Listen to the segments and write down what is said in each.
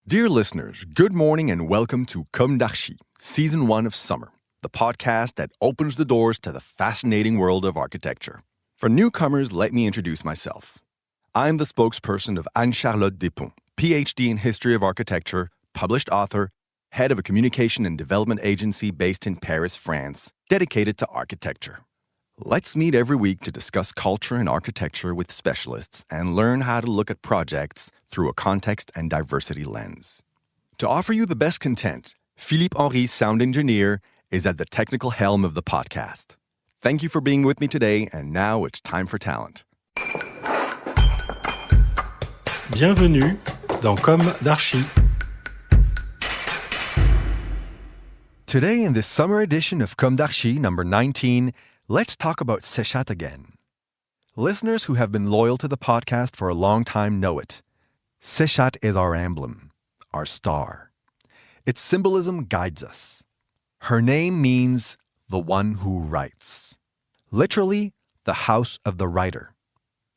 Dear listeners, good morning and welcome to Comme d'Archi, Season 1 of Summer, the podcast that opens the doors to the fascinating world of architecture. For newcomers, let me introduce myself. I'm the spokesperson of Anne-Charlotte Despons, PhD in History of Architecture, published author, head of a communication and development agency based in Paris, France, dedicated to architecture. Let's meet every week to discuss culture and architecture with specialists and learn how to look at projects through a context and diversity lens. To offer you the best content, Philippe Henry, sound engineer, is at the technical helm of the podcast. Thank you for being with me today, and now it's time for talent. Bienvenue dans Comme d'Archi. Today, in this summer edition of Comme d'Archi, number 19, let's talk about Seshat again. Listeners who have been loyal to the podcast for a long time know it. Seshat is our emblem, our star. Its symbolism guides us. Her name means the one who writes. Literally, the house of the writer.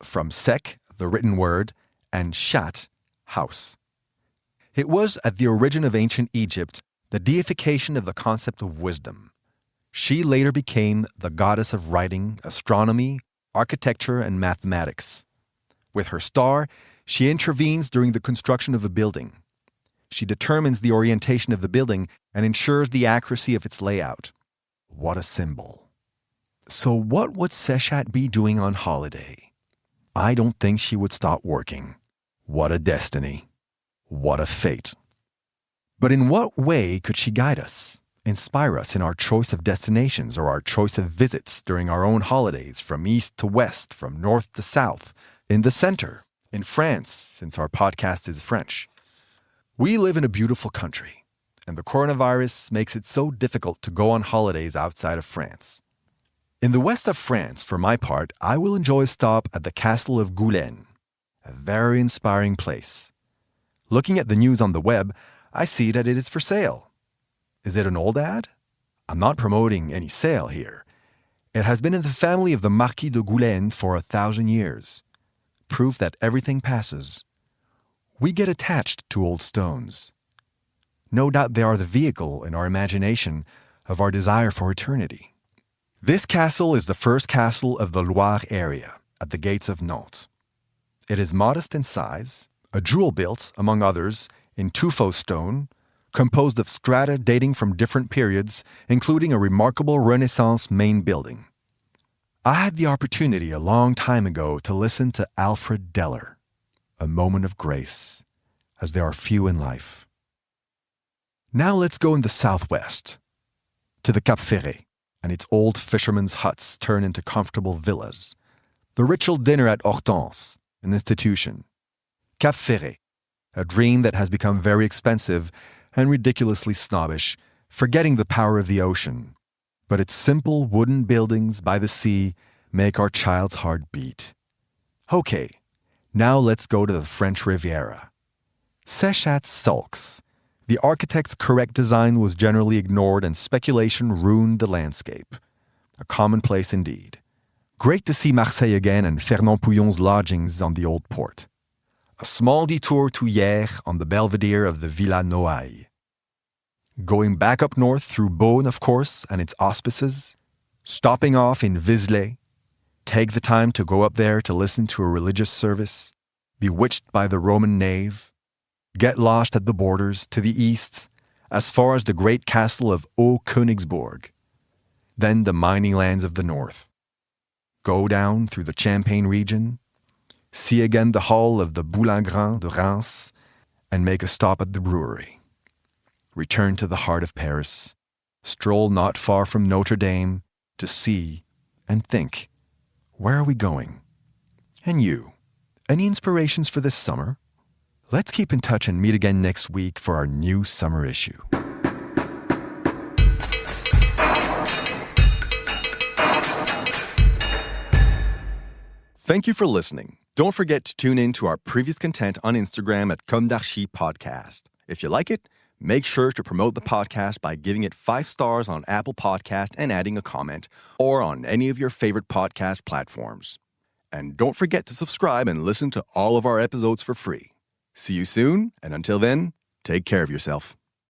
From sek, the written word, and shat, house. It was at the origin of ancient Egypt the deification of the concept of wisdom. She later became the goddess of writing, astronomy, architecture, and mathematics. With her star, she intervenes during the construction of a building. She determines the orientation of the building and ensures the accuracy of its layout. What a symbol. So what would Seshat be doing on holiday? I don't think she would stop working. What a destiny. What a fate. But in what way could she guide us? Inspire us in our choice of destinations or our choice of visits during our own holidays, from east to west, from north to south, in the center, in France, since our podcast is French. We live in a beautiful country, and the coronavirus makes it so difficult to go on holidays outside of France. In the west of France, for my part, I will enjoy a stop at the castle of Goulaine, a very inspiring place. Looking at the news on the web, I see that it is for sale. Is it an old ad? I'm not promoting any sale here. It has been in the family of the Marquis de Goulaine for 1,000 years. Proof that everything passes. We get attached to old stones. No doubt they are the vehicle in our imagination of our desire for eternity. This castle is the first castle of the Loire area, at the gates of Nantes. It is modest in size, a jewel built, among others, in tuffeau stone, composed of strata dating from different periods, including a remarkable Renaissance main building. I had the opportunity a long time ago to listen to Alfred Deller, A Moment of Grace, as there are few in life. Now let's go in the southwest, to the Cap Ferret, and its old fishermen's huts turn into comfortable villas. The ritual dinner at Hortense, an institution. Cap Ferret, a dream that has become very expensive and ridiculously snobbish, forgetting the power of the ocean. But its simple wooden buildings by the sea make our child's heart beat. Okay, now let's go to the French Riviera. Seshat sulks. The architect's correct design was generally ignored and speculation ruined the landscape. A commonplace indeed. Great to see Marseille again and Fernand Pouillon's lodgings on the old port. A small detour to Hyères on the belvedere of the Villa Noailles. Going back up north through Beaune, of course, and its auspices. Stopping off in Vézelay. Take the time to go up there to listen to a religious service. Bewitched by the Roman nave. Get lost at the borders, to the east, as far as the great castle of Haut-Königsbourg. Then the mining lands of the north. Go down through the Champagne region. See again the hall of the Boulingrin de Reims, and make a stop at the brewery. Return to the heart of Paris, stroll not far from Notre Dame to see and think, where are we going? And you, any inspirations for this summer? Let's keep in touch and meet again next week for our new summer issue. Thank you for listening. Don't forget to tune in to our previous content on Instagram at Comme d'Archi Podcast. If you like it, make sure to promote the podcast by giving it 5 stars on Apple Podcast and adding a comment, or on any of your favorite podcast platforms. And don't forget to subscribe and listen to all of our episodes for free. See you soon, and until then, Take care of yourself.